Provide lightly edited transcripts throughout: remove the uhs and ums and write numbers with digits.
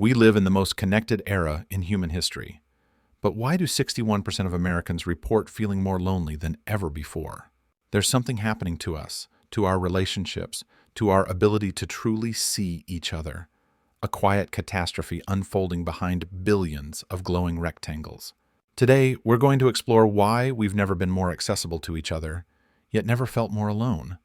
We live in the most connected era in human history. But why do 61% of Americans report feeling more lonely than ever before? There's something happening to us, to our relationships, to our ability to truly see each other. A quiet catastrophe unfolding behind billions of glowing rectangles. Today, we're going to explore why we've never been more accessible to each other, yet never felt more alone.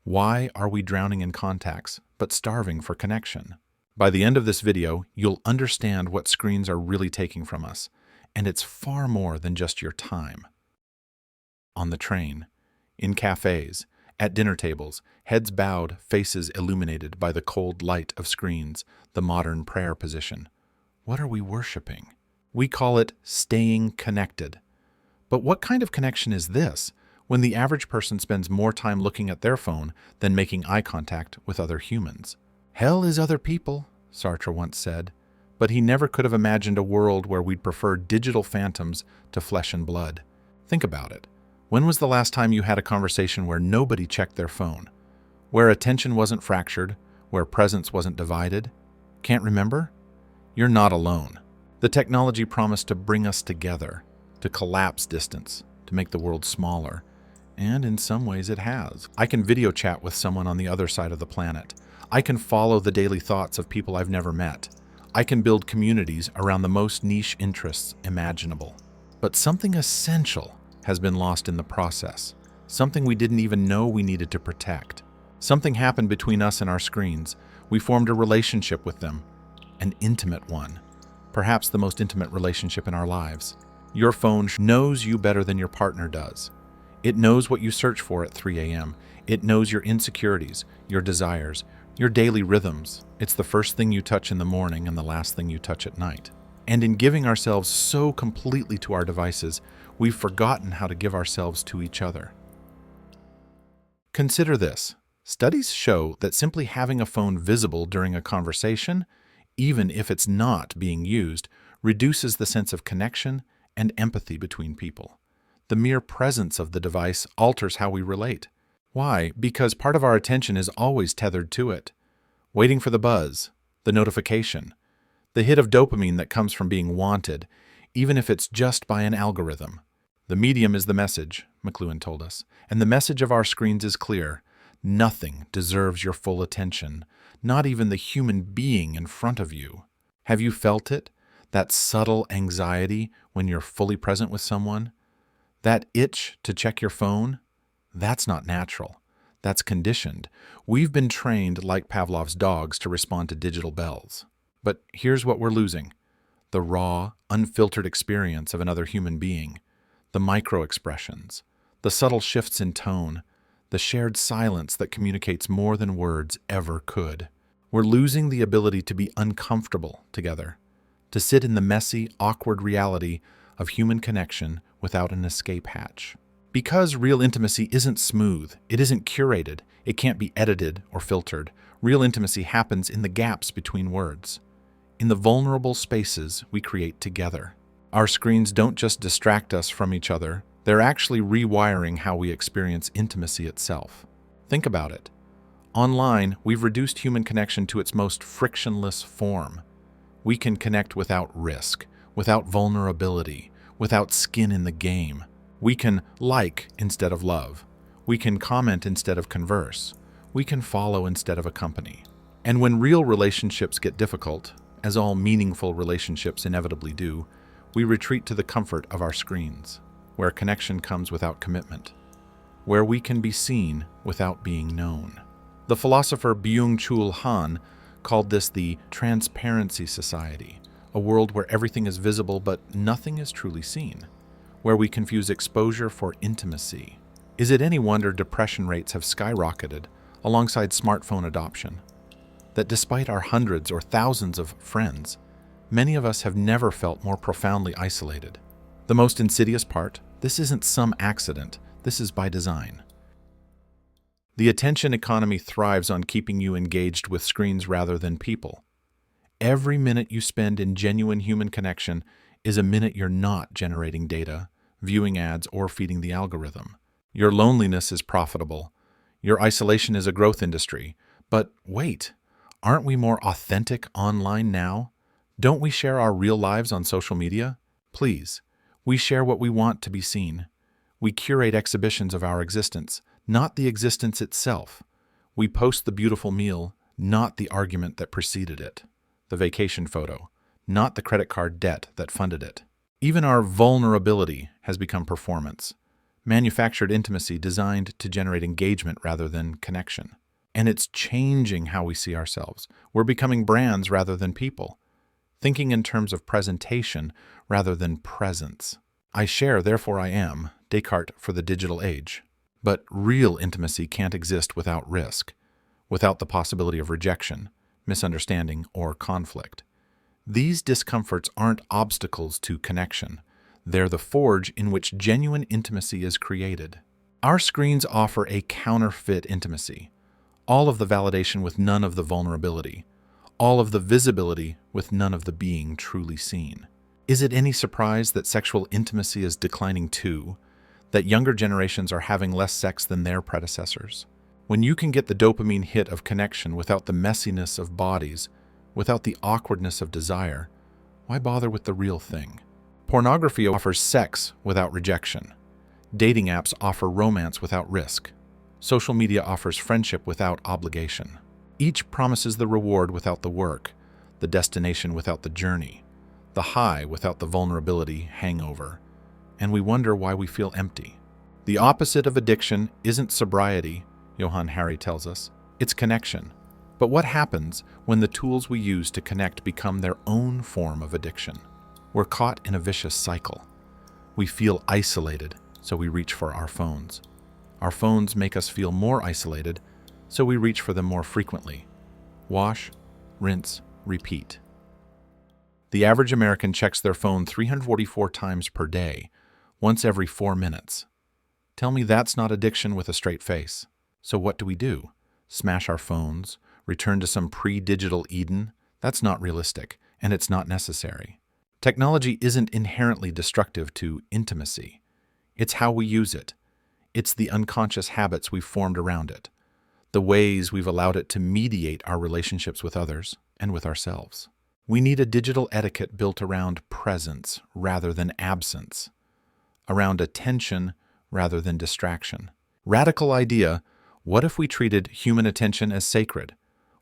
Why are we drowning in contacts, but starving for connection? By the end of this video, you'll understand what screens are really taking from us, and it's far more than just your time. On the train, in cafes, at dinner tables, heads bowed, faces illuminated by the cold light of screens, the modern prayer position. What are we worshiping? We call it staying connected. But what kind of connection is this when the average person spends more time looking at their phone than making eye contact with other humans? Hell is other people, Sartre once said, but he never could have imagined a world where we'd prefer digital phantoms to flesh and blood. Think about it. When was the last time you had a conversation where nobody checked their phone? Where attention wasn't fractured? Where presence wasn't divided? Can't remember? You're not alone. The technology promised to bring us together, to collapse distance, to make the world smaller. And in some ways it has. I can video chat with someone on the other side of the planet. I can follow the daily thoughts of people I've never met. I can build communities around the most niche interests imaginable. But something essential has been lost in the process. Something we didn't even know we needed to protect. Something happened between us and our screens. We formed a relationship with them, an intimate one. Perhaps the most intimate relationship in our lives. Your phone knows you better than your partner does. It knows what you search for at 3 a.m. It knows your insecurities, your desires, your daily rhythms. It's the first thing you touch in the morning and the last thing you touch at night. And in giving ourselves so completely to our devices, we've forgotten how to give ourselves to each other. Consider this. Studies show that simply having a phone visible during a conversation, even if it's not being used, reduces the sense of connection and empathy between people. The mere presence of the device alters how we relate. Why? Because part of our attention is always tethered to it, waiting for the buzz, the notification, the hit of dopamine that comes from being wanted, even if it's just by an algorithm. The medium is the message, McLuhan told us, and the message of our screens is clear. Nothing deserves your full attention, not even the human being in front of you. Have you felt it? That subtle anxiety when you're fully present with someone? That itch to check your phone? That's not natural. That's conditioned. We've been trained like Pavlov's dogs to respond to digital bells. But here's what we're losing. The raw, unfiltered experience of another human being. The micro-expressions. The subtle shifts in tone. The shared silence that communicates more than words ever could. We're losing the ability to be uncomfortable together. To sit in the messy, awkward reality of human connection without an escape hatch. Because real intimacy isn't smooth, it isn't curated, it can't be edited or filtered. Real intimacy happens in the gaps between words, in the vulnerable spaces we create together. Our screens don't just distract us from each other, they're actually rewiring how we experience intimacy itself. Think about it. Online, we've reduced human connection to its most frictionless form. We can connect without risk, without vulnerability, without skin in the game. We can like instead of love. We can comment instead of converse. We can follow instead of accompany. And when real relationships get difficult, as all meaningful relationships inevitably do, we retreat to the comfort of our screens, where connection comes without commitment, where we can be seen without being known. The philosopher Byung-Chul Han called this the transparency society, a world where everything is visible but nothing is truly seen, where we confuse exposure for intimacy. Is it any wonder depression rates have skyrocketed alongside smartphone adoption? That despite our hundreds or thousands of friends, many of us have never felt more profoundly isolated. The most insidious part, this isn't some accident, this is by design. The attention economy thrives on keeping you engaged with screens rather than people. Every minute you spend in genuine human connection is a minute you're not generating data, viewing ads, or feeding the algorithm. Your loneliness is profitable. Your isolation is a growth industry. But wait, aren't we more authentic online now? Don't we share our real lives on social media? Please, we share what we want to be seen. We curate exhibitions of our existence, not the existence itself. We post the beautiful meal, not the argument that preceded it. The vacation photo, not the credit card debt that funded it. Even our vulnerability has become performance. Manufactured intimacy designed to generate engagement rather than connection. And it's changing how we see ourselves. We're becoming brands rather than people. Thinking in terms of presentation rather than presence. I share, therefore I am, Descartes for the digital age. But real intimacy can't exist without risk, without the possibility of rejection, misunderstanding, or conflict. These discomforts aren't obstacles to connection. They're the forge in which genuine intimacy is created. Our screens offer a counterfeit intimacy, all of the validation with none of the vulnerability, all of the visibility with none of the being truly seen. Is it any surprise that sexual intimacy is declining too, that younger generations are having less sex than their predecessors? When you can get the dopamine hit of connection without the messiness of bodies, without the awkwardness of desire, why bother with the real thing? Pornography offers sex without rejection. Dating apps offer romance without risk. Social media offers friendship without obligation. Each promises the reward without the work, the destination without the journey, the high without the vulnerability hangover, and we wonder why we feel empty. The opposite of addiction isn't sobriety, Johann Hari tells us, it's connection. But what happens when the tools we use to connect become their own form of addiction? We're caught in a vicious cycle. We feel isolated, so we reach for our phones. Our phones make us feel more isolated, so we reach for them more frequently. Wash, rinse, repeat. The average American checks their phone 344 times per day, once every 4 minutes. Tell me that's not addiction with a straight face. So what do? Smash our phones? Return to some pre-digital Eden? That's not realistic, and it's not necessary. Technology isn't inherently destructive to intimacy. It's how we use it. It's the unconscious habits we've formed around it, the ways we've allowed it to mediate our relationships with others and with ourselves. We need a digital etiquette built around presence rather than absence, around attention rather than distraction. Radical idea, what if we treated human attention as sacred?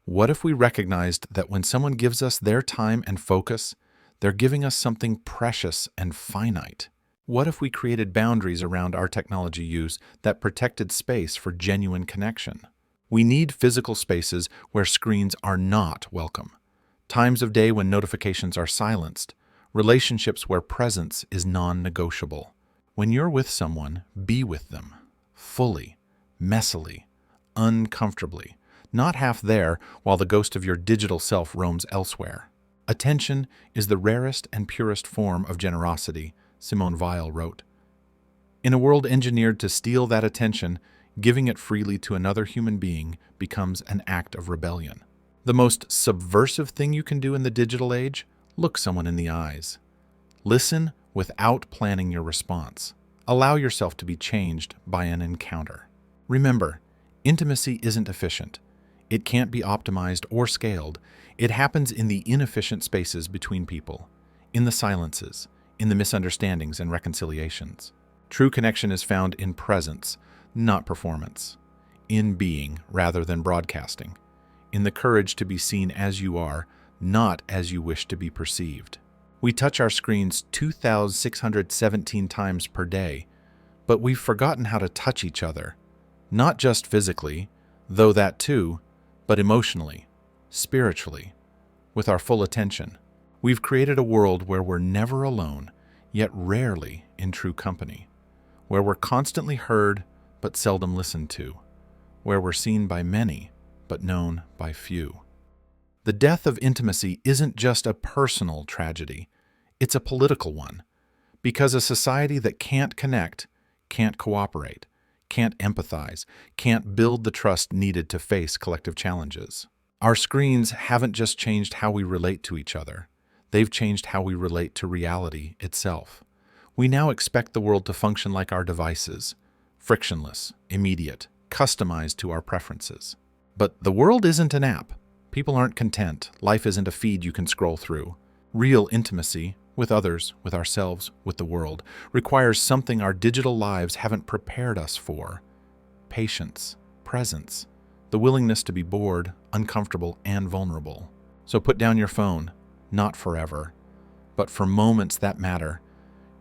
What if we recognized that when someone gives us their time and focus, they're giving us something precious and finite? What if we created boundaries around our technology use that protected space for genuine connection? We need physical spaces where screens are not welcome, times of day when notifications are silenced, relationships where presence is non-negotiable. When you're with someone, be with them, fully, messily, uncomfortably, not half there while the ghost of your digital self roams elsewhere. Attention is the rarest and purest form of generosity, Simone Weil wrote. In a world engineered to steal that attention, giving it freely to another human being becomes an act of rebellion. The most subversive thing you can do in the digital age? Look someone in the eyes. Listen without planning your response. Allow yourself to be changed by an encounter. Remember, intimacy isn't efficient. It can't be optimized or scaled. It happens in the inefficient spaces between people, in the silences, in the misunderstandings and reconciliations. True connection is found in presence, not performance, in being rather than broadcasting, in the courage to be seen as you are, not as you wish to be perceived. We touch our screens 2,617 times per day, but we've forgotten how to touch each other, not just physically, though that too, but emotionally, spiritually, with our full attention. We've created a world where we're never alone, yet rarely in true company, where we're constantly heard but seldom listened to, where we're seen by many but known by few. The death of intimacy isn't just a personal tragedy, it's a political one, because a society that can't connect, can't cooperate, can't empathize, can't build the trust needed to face collective challenges. Our screens haven't just changed how we relate to each other, they've changed how we relate to reality itself. We now expect the world to function like our devices, frictionless, immediate, customized to our preferences. But the world isn't an app. People aren't content. Life isn't a feed you can scroll through. Real intimacy, with others, with ourselves, with the world, requires something our digital lives haven't prepared us for: patience, presence, the willingness to be bored, uncomfortable, and vulnerable. So put down your phone, not forever, but for moments that matter.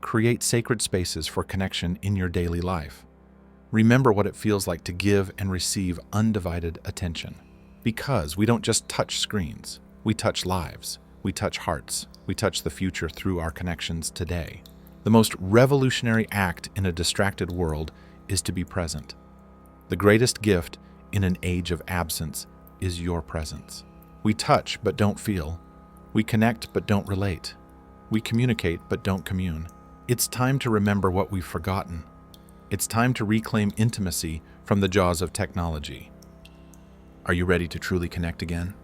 Create sacred spaces for connection in your daily life. Remember what it feels like to give and receive undivided attention. Because we don't just touch screens, we touch lives, we touch hearts, we touch the future through our connections today. The most revolutionary act in a distracted world is to be present. The greatest gift in an age of absence is your presence. We touch but don't feel. We connect but don't relate. We communicate but don't commune. It's time to remember what we've forgotten. It's time to reclaim intimacy from the jaws of technology. Are you ready to truly connect again?